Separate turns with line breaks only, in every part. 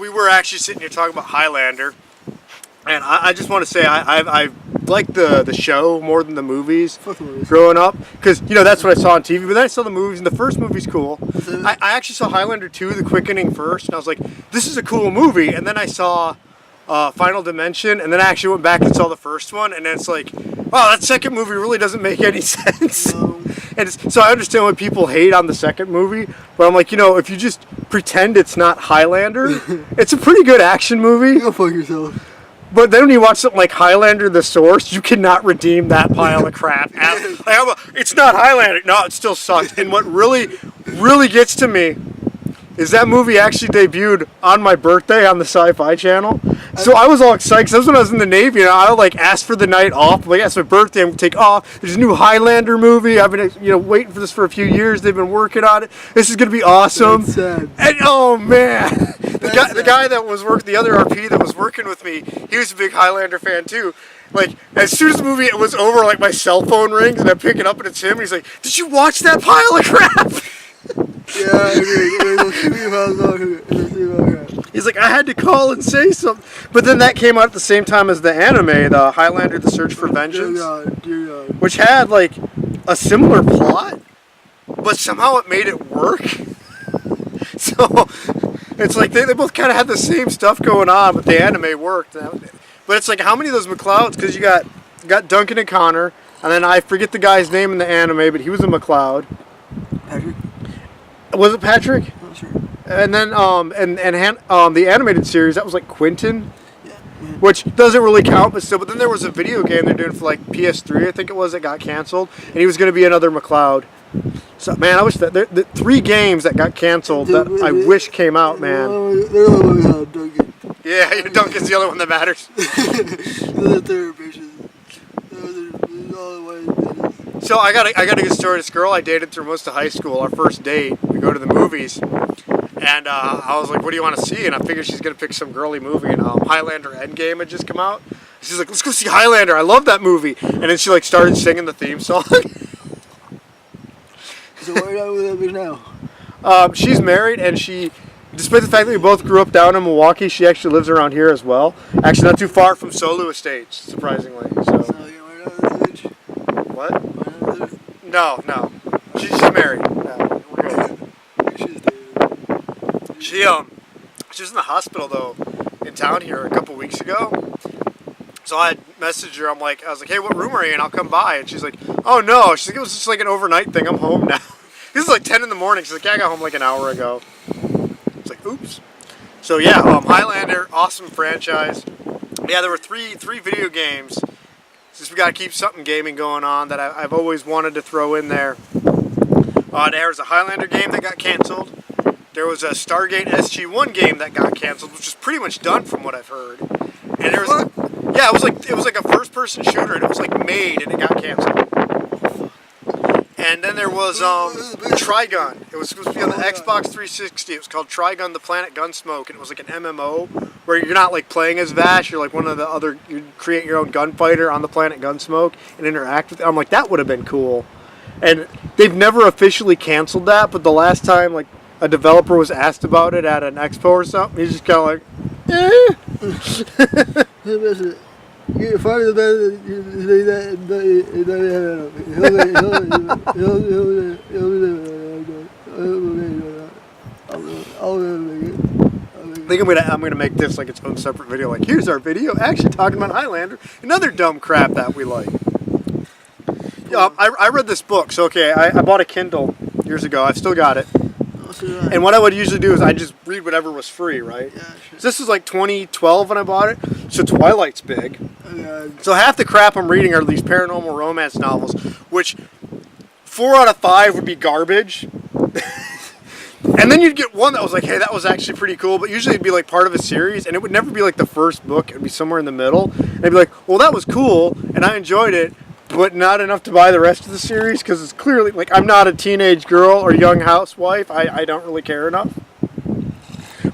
we were actually sitting here talking about Highlander. And I just want to say I like the show more than the movies growing up. Because, that's what I saw on TV. But then I saw the movies, and the first movie's cool. I actually saw Highlander 2, The Quickening first. And I was like, this is a cool movie. And then I saw Final Dimension. And then I actually went back and saw the first one. And then it's like, wow, that second movie really doesn't make any sense. No. And so I understand why people hate on the second movie. But I'm like, if you just pretend it's not Highlander, it's a pretty good action movie.
Go fuck yourself.
But then when you watch something like Highlander the Source, you cannot redeem that pile of crap. It's not Highlander. No, it still sucks. And what really, really gets to me is that movie actually debuted on my birthday on the Sci-Fi Channel. So I was all excited because that was when I was in the Navy, and I asked for the night off. Like, it's my birthday, I'm going to take off. There's a new Highlander movie. I've been waiting for this for a few years. They've been working on it. This is going to be awesome.
That's sad.
And oh man, the guy that was the other RP that was working with me, he was a big Highlander fan too. Like, as soon as the movie was over, like, my cell phone rings and I pick it up and it's him. And he's like, "Did you watch that pile of crap?"
Yeah,
He's like, I had to call and say something. But then that came out at the same time as the anime, the Highlander, The Search for Vengeance.
Dear God.
Which had, like, a similar plot, but somehow it made it work. So, it's like they both kind of had the same stuff going on, but the anime worked. But it's like, how many of those MacLeods? Because you got Duncan and Connor, and then I forget the guy's name in the anime, but he was a MacLeod.
Patrick?
Was it Patrick?
Not sure.
And then the animated series, that was like Quentin, which doesn't really count, but still. But then there was a video game they're doing for like PS3, I think it was, that got canceled, and he was going to be another MacLeod. So man, I wish that the 3 games that got canceled that I wish came out, man. Yeah, Duncan's the other one that matters. So I got a good story. This girl I dated through most of high school, our first date, we go to the movies, and I was like, "What do you want to see?" And I figured she's gonna pick some girly movie, and Highlander Endgame had just come out. She's like, "Let's go see Highlander. I love that movie." And then she like started singing the theme song.
So what are you with that bitch now?
She's married, and she, despite the fact that we both grew up down in Milwaukee, she actually lives around here as well. Actually, not too far from Solu Estates, surprisingly. So
you want to know this bitch?
What? No. She's married. No, we're good. She was in the hospital though, in town here a couple weeks ago. So I messaged her. I was like, "Hey, what room are you in? I'll come by." And she's like, "Oh no." She's like, "It was just like an overnight thing. I'm home now." This is like 10 in the morning. She's like, "Yeah, I got home like an hour ago." It's like, oops. So yeah, Highlander, awesome franchise. Yeah, there were three video games. Since we got to keep something gaming going on that I've always wanted to throw in there. There was a Highlander game that got canceled. There was a Stargate SG1 game that got canceled, which is pretty much done from what I've heard. And there was, yeah, it was like a first-person shooter, and it was like made, and it got canceled. And then there was Trigun. It was supposed to be on the Xbox 360. It was called Trigun: The Planet Gunsmoke, and it was like an MMO where you're not like playing as Vash. You're like one of the other. You create your own gunfighter on the planet Gunsmoke and interact with it. I'm like, that would have been cool. And they've never officially canceled that, but the last time like a developer was asked about it at an expo or something, he's just kind of like, eh.
You find the better
I think I'm gonna make this like its own separate video. Like, here's our video actually talking about Highlander, another dumb crap that we like. Yeah, I read this book. So okay, I bought a Kindle years ago. I've still got it. And what I would usually do is I just read whatever was free, right? Yeah, sure. So this was like 2012 when I bought it. So Twilight's big. So half the crap I'm reading are these paranormal romance novels, which 4 out of 5 would be garbage. And then you'd get one that was like, hey, that was actually pretty cool, but usually it'd be like part of a series, and it would never be like the first book. It'd be somewhere in the middle. And I'd be like, well, that was cool, and I enjoyed it, but not enough to buy the rest of the series, because it's clearly, like, I'm not a teenage girl or young housewife. I don't really care enough.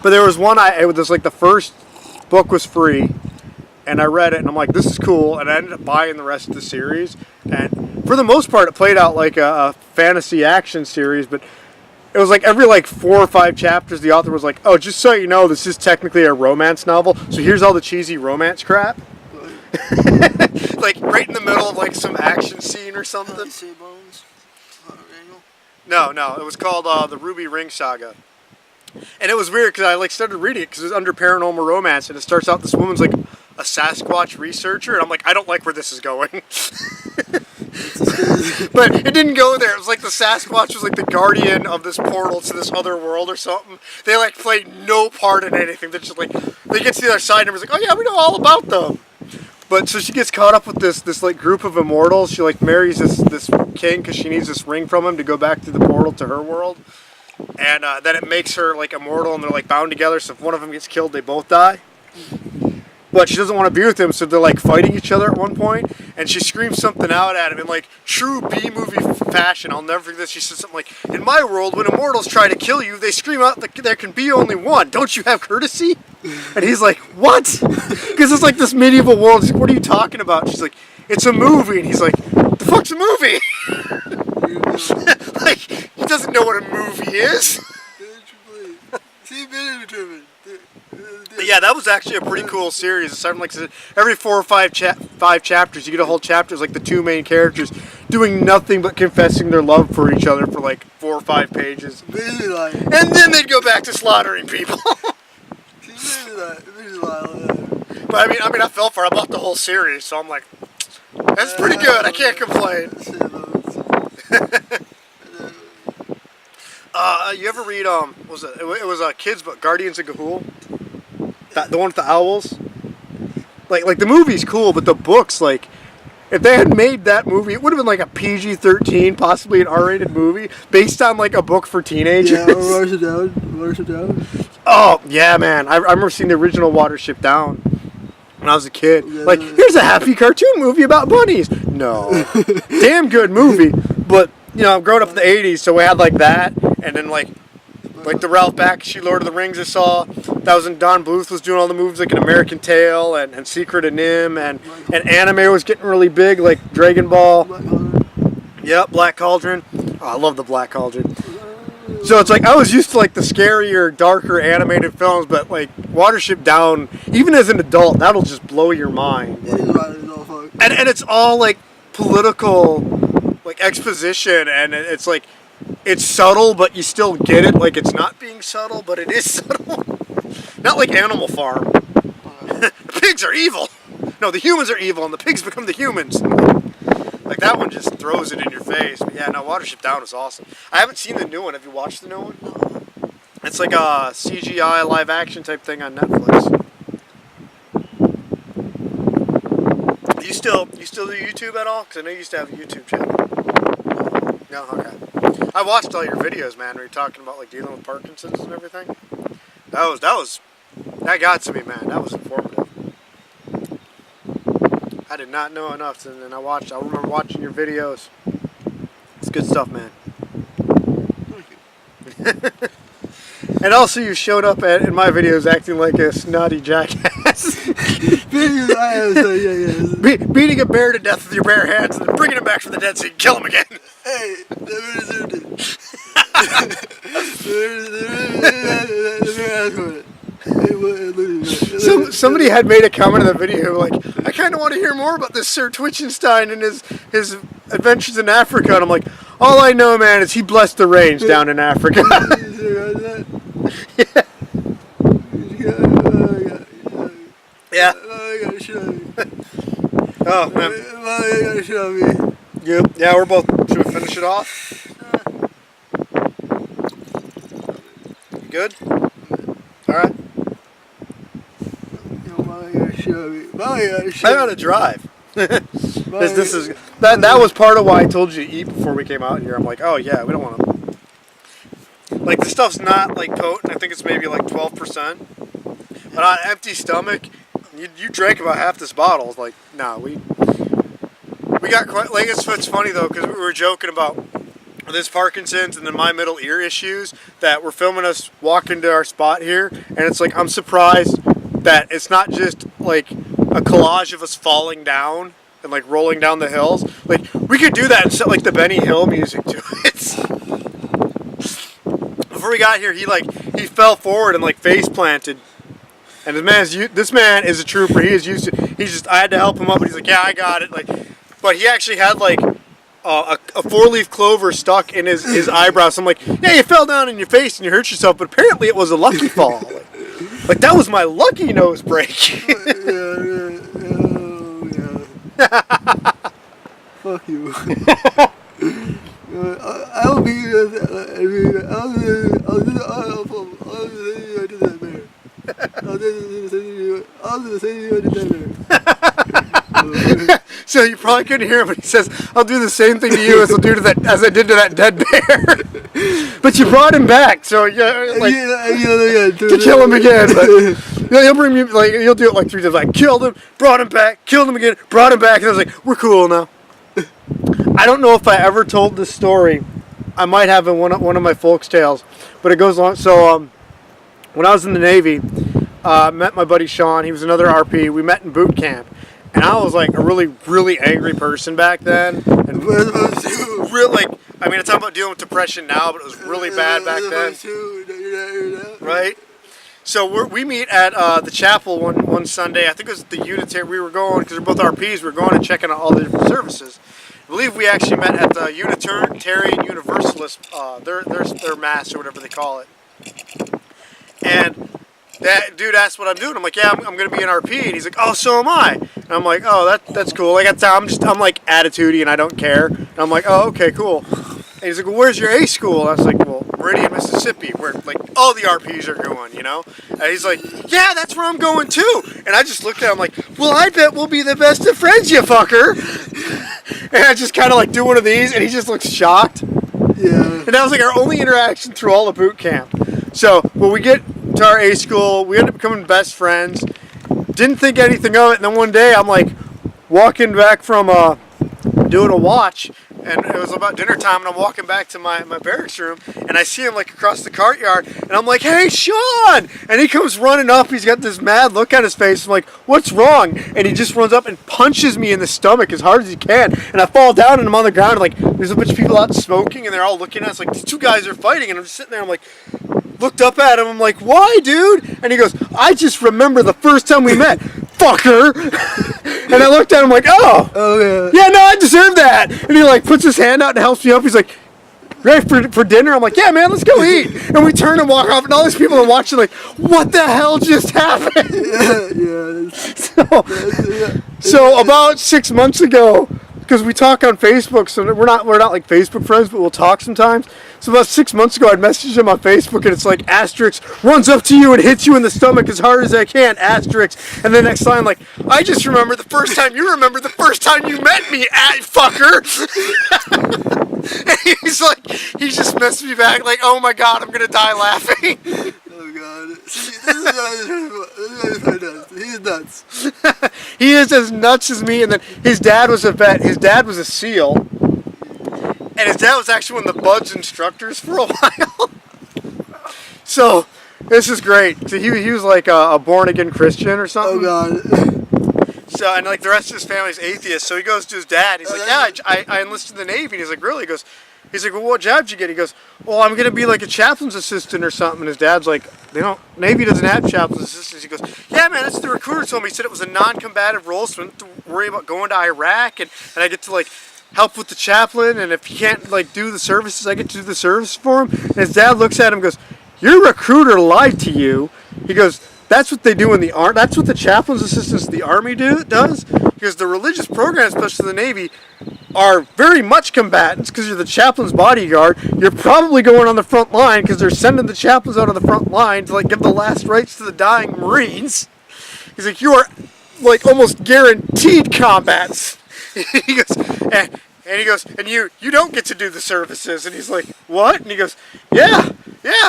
But there was one, it was like the first book was free, and I read it, and I'm like, this is cool, and I ended up buying the rest of the series. And for the most part, it played out like a fantasy action series, but it was like every like 4 or 5 chapters, the author was like, "Oh, just so you know, this is technically a romance novel. So here's all the cheesy romance crap." Like right in the middle of like some action scene or something. No, it was called the Ruby Ring Saga. And it was weird because I like started reading it because it was under paranormal romance, and it starts out this woman's like a Sasquatch researcher, and I'm like, I don't like where this is going. But it didn't go there. It was like the Sasquatch was like the guardian of this portal to this other world or something. They like played no part in anything. They're just like, they get to the other side and everyone's like, oh yeah, we know all about them. But so she gets caught up with this like group of immortals. She like marries this king because she needs this ring from him to go back through the portal to her world. And then it makes her like immortal, and they're like bound together. So if one of them gets killed, they both die. But she doesn't want to be with him, so they're like fighting each other at one point. And she screams something out at him in like true B-movie fashion. I'll never forget this. She says something like, "In my world, when immortals try to kill you, they scream out that there can be only one. Don't you have courtesy?" And he's like, "What?" Because it's like this medieval world. He's like, "What are you talking about?" She's like, "It's a movie." And he's like, "The fuck's a movie?" Like, he doesn't know what a movie is. But yeah, that was actually a pretty cool series. It's like every 4 or 5 chapters, you get a whole chapter. It's like the 2 main characters doing nothing but confessing their love for each other for like 4 or 5 pages. And then they'd go back to slaughtering people. But I mean, I fell for it. I bought the whole series, so I'm like, that's pretty good. I can't complain. You ever read what was it? It was Kids Book, Guardians of Gahul. The one with the owls. Like the movie's cool, but the books, like, if they had made that movie, it would have been like a PG-13, possibly an R-rated movie based on like a book for teenagers.
Yeah, Watership Down.
Oh yeah, man! I remember seeing the original Watership Down when I was a kid. Like, here's a happy cartoon movie about bunnies. No, damn good movie, but you know, growing up in the '80s, so we had like that, and then like the Ralph Bakshi Lord of the Rings I saw. That was when Don Bluth was doing all the movies like an American Tail and Secret of Nim, and anime was getting really big, like Dragon Ball. Yep, Black Cauldron. Oh, I love the Black Cauldron. So it's like I was used to like the scarier, darker animated films, but like Watership Down, even as an adult, that'll just blow your mind. And it's all like political, like exposition, and it's like it's subtle, but you still get it. Like it's not being subtle, but it is subtle. Not like Animal Farm. The pigs are evil. No, the humans are evil, and the pigs become the humans. Like that one just throws it in your face. But yeah, no, Watership Down is awesome. I haven't seen the new one. Have you watched the new one? It's like a CGI live action type thing on Netflix. You still do YouTube at all? Because I know you used to have a YouTube channel. No, okay. I watched all your videos, man. Where you're talking about like dealing with Parkinson's and everything. That got to me, man. That was informative. I did not know enough, and then I remember watching your videos. It's good stuff, man. And also, you showed up in my videos acting like a snotty jackass. Beating a bear to death with your bare hands and then bringing him back from the dead so you can kill him again.
Hey,
Somebody had made a comment in the video like, I kind of want to hear more about this Sir Twitchenstein and his adventures in Africa. And I'm like, all I know, man, is he blessed the range down in Africa. Yeah. Yeah. Oh, man. Yep. Yeah, we're both. Should we finish it off? You good? Alright. I gotta drive. This is that was part of why I told you to eat before we came out here. I'm like, oh yeah, we don't want to. Like the stuff's not like potent. I think it's maybe like 12%. But on an empty stomach, you drank about half this bottle. It's like, nah, we got quite. Like it's funny though because we were joking about this Parkinson's and then my middle ear issues that we're filming us walking to our spot here, and it's like I'm surprised that it's not just like a collage of us falling down and like rolling down the hills. Like we could do that and set like the Benny Hill music to it. before we got here, he fell forward and face planted. And this man is a trooper. He is used to. I had to help him up, but he's like, yeah, I got it. But he actually had a 4-leaf clover stuck in his eyebrow. So I'm like, yeah, you fell down in your face and you hurt yourself, but apparently it was a lucky fall. That was my lucky nose break.
Yeah. Fuck you. I'll be. I'll do the same thing.
So you probably couldn't hear him, but he says, "I'll do the same thing to you as I did to that dead bear." But you brought him back, so to kill him again. But he'll bring me you'll do it 3 times. Killed him, brought him back, killed him again, brought him back, and I was like, "We're cool now." I don't know if I ever told this story. I might have in one of my folks' tales, but it goes on. So when I was in the Navy, met my buddy Sean. He was another RP. We met in boot camp. And I was a really, really angry person back then. And really, I talk about dealing with depression now, but it was really bad back then. Right? So we meet at the chapel one Sunday. I think it was the unitary. We were going, because we're both RPs, we were going and checking out all the different services. I believe we actually met at the Unitarian Universalist, their mass or whatever they call it. And that dude asked what I'm doing. I'm like, yeah, I'm going to be an RP. And he's like, oh, so am I. And I'm like, oh, that's cool. I'm attitudey and I don't care. And I'm like, oh, okay, cool. And he's like, well, where's your A school? And I was like, well, Meridian, Mississippi, where all the RPs are going, you know? And he's like, yeah, that's where I'm going too. And I just looked at him like, well, I bet we'll be the best of friends, you fucker. And I just kind of do one of these, and he just looks shocked.
Yeah.
And that was our only interaction through all the boot camp. So when we get to our A school, we end up becoming best friends. Didn't think anything of it, and then one day I'm walking back from doing a watch, and it was about dinner time, and I'm walking back to my barracks room, and I see him across the courtyard, and I'm like, hey, Sean! And he comes running up, he's got this mad look on his face. I'm like, what's wrong? And he just runs up and punches me in the stomach as hard as he can, and I fall down, and I'm on the ground, there's a bunch of people out smoking, and they're all looking at us these 2 guys are fighting, and I'm just sitting there, looked up at him, I'm like, why, dude? And he goes, I just remember the first time we met, fucker! And I looked at him oh yeah, no, I deserve that! And he puts his hand out and helps me up, he's like, ready for dinner? I'm like, yeah, man, let's go eat! And we turn and walk off, and all these people are watching what the hell just happened? So about 6 months ago, because we talk on Facebook, so we're not Facebook friends, but we'll talk sometimes. So about 6 months ago, I'd messaged him on Facebook, and it's asterisk, runs up to you and hits you in the stomach as hard as I can, asterisk. And the next line, I just remember the first time you remember the first time you met me, fucker. And he just messaged me back, oh my God, I'm going to die laughing.
Oh God. He's nuts.
He is as nuts as me, and then his dad was a vet. His dad was a SEAL. And his dad was actually one of the Buds instructors for a while. So, this is great. So he was a born-again Christian or something.
Oh, God.
So, and the rest of his family's atheist. So he goes to his dad. He's like, yeah, I enlisted in the Navy. And he's like, really? He's like, well, what job did you get? He goes, well, I'm going to be a chaplain's assistant or something. And his dad's like, Navy doesn't have chaplain's assistants. He goes, yeah, man, that's the recruiter told me. He said it was a non-combative role, so I don't have to worry about going to Iraq. And I get to, help with the chaplain, and if he can't do the services, I get to do the service for him. And his dad looks at him and goes, your recruiter lied to you. He goes, that's what they do in the Army. That's what the chaplain's assistants in the Army does. Because the religious programs, especially the Navy, are very much combatants because you're the chaplain's bodyguard. You're probably going on the front line because they're sending the chaplains out on the front line to give the last rites to the dying Marines. He's like, you are almost guaranteed combats. He goes, and you don't get to do the services. And he's like, what? And he goes, yeah,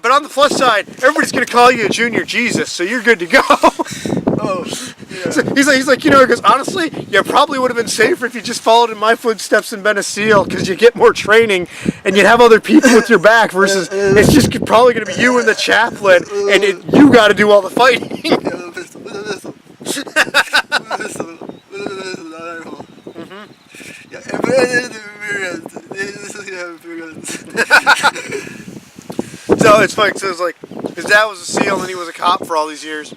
but on the plus side, everybody's going to call you a junior Jesus, so you're good to go.
Oh, yeah.
So he's like, he goes, honestly, you probably would have been safer if you just followed in my footsteps and been a SEAL, because you get more training, and you'd have other people with your back, versus it's just probably going to be you and the chaplain, and you got to do all the fighting. So it's funny, so it's like, his dad was a SEAL and he was a cop for all these years.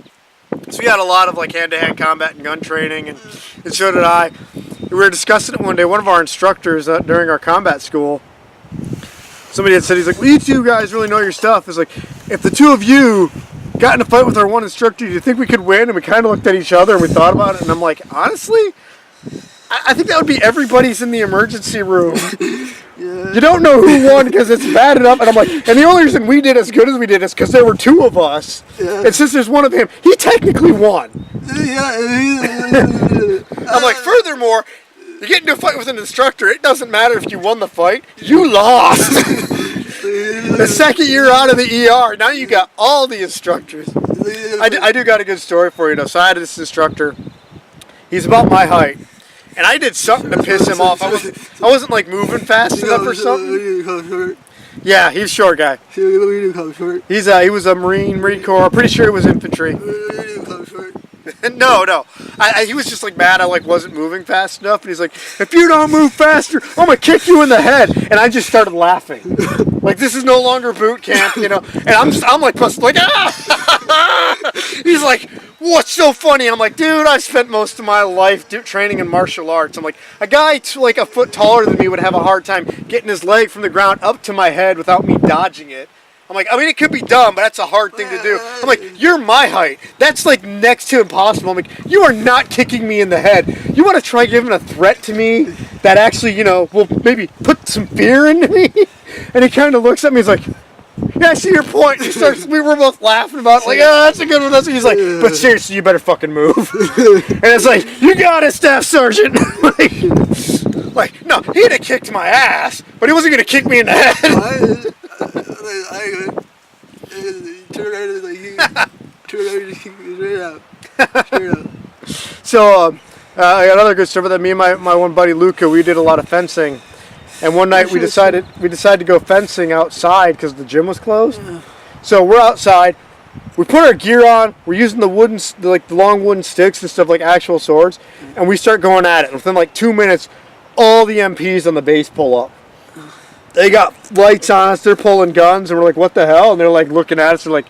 So we had a lot of like hand-to-hand combat and gun training, and so did I. We were discussing it one day. One of our instructors during our combat school, somebody had said, he's like, well, you two guys really know your stuff. It's like, if the two of you got in a fight with our one instructor, do you think we could win? And we kind of looked at each other and we thought about it, and I'm like, honestly, I think that would be everybody's in the emergency room.
Yeah.
You don't know who won because it's bad enough. And I'm like, and the only reason we did as good as we did is because there were two of us.
Yeah.
And since there's one of him, he technically won.
Yeah.
I'm like, furthermore, you get into a fight with an instructor, it doesn't matter if you won the fight, you lost. The second you're out of the ER, now you got all the instructors. I do got a good story for you though. So I had this instructor, he's about my height. And I did something to piss him off. I wasn't like moving fast enough or something. Yeah, he's a short guy. He was a Marine Corps. I'm pretty sure he was infantry. No. He was just like mad I like wasn't moving fast enough, and he's like, if you don't move faster, I'm gonna kick you in the head. And I just started laughing. Like, this is no longer boot camp, you know. And I'm like ah! He's like, what's so funny? I'm like, dude, I spent most of my life training in martial arts. I'm like, a guy like a foot taller than me would have a hard time getting his leg from the ground up to my head without me dodging it. I'm like, I mean, it could be done, but that's a hard thing to do. I'm like, you're my height. That's like next to impossible. I'm like, you are not kicking me in the head. You want to try giving a threat to me that actually, you know, will maybe put some fear into me? And he kind of looks at me. He's like, yeah, I see your point. We were both laughing about it. Like, oh, that's a good one. He's like, but seriously, you better fucking move. And it's like, you got it, Staff Sergeant. like, no, he'd have kicked my ass, but he wasn't going to kick me in the head. So I got another good story that me and my one buddy Luca, we did a lot of fencing, and one night we decided to go fencing outside because the gym was closed. So we're outside, we put our gear on, we're using the long wooden sticks and stuff like actual swords, and we start going at it. And within like 2 minutes, all the MPs on the base pull up. They got lights on us, they're pulling guns, and we're like, what the hell? And they're like looking at us, they're like,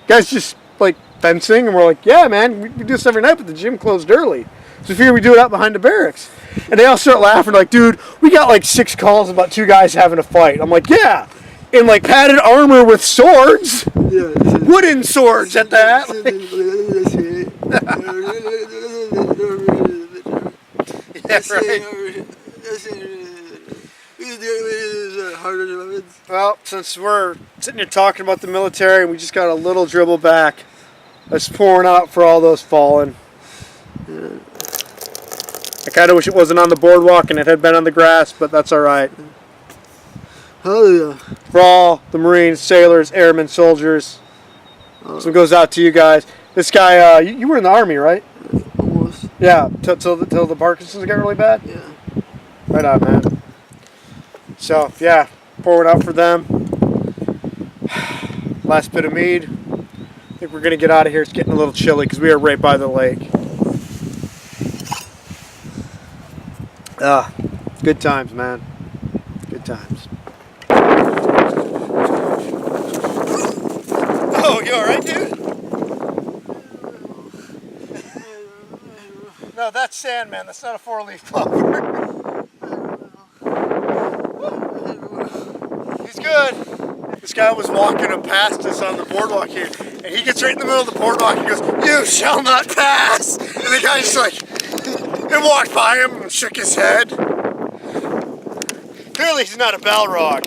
guys just like fencing? And we're like, yeah, man, we do this every night, but the gym closed early. So we figure we do it out behind the barracks. And they all start laughing, like, dude, we got like 6 calls about 2 guys having a fight. I'm like, yeah, in like padded armor with swords. Yeah. Wooden swords at that. Yeah, right. Well, since we're sitting here talking about the military and we just got a little dribble back, let's pouring out for all those fallen. I kind of wish it wasn't on the boardwalk and it had been on the grass, but that's all right.
Hallelujah.
For all the Marines, sailors, airmen, soldiers. So it goes out to you guys. This guy, you were in the Army, right?
Almost.
Yeah, till the Parkinson's got really bad?
Yeah.
Right on, man. So, yeah, pouring out for them. Last bit of mead. I think we're going to get out of here. It's getting a little chilly because we are right by the lake. Good times, man. Good times. Oh, you alright, dude? No, that's sand, man. That's not a 4-leaf clover. He's good. This guy was walking past us on the boardwalk here, and he gets right in the middle of the boardwalk and goes, "You shall not pass!" And the guy just like, and walked by him and shook his head. Clearly he's not a Balrog.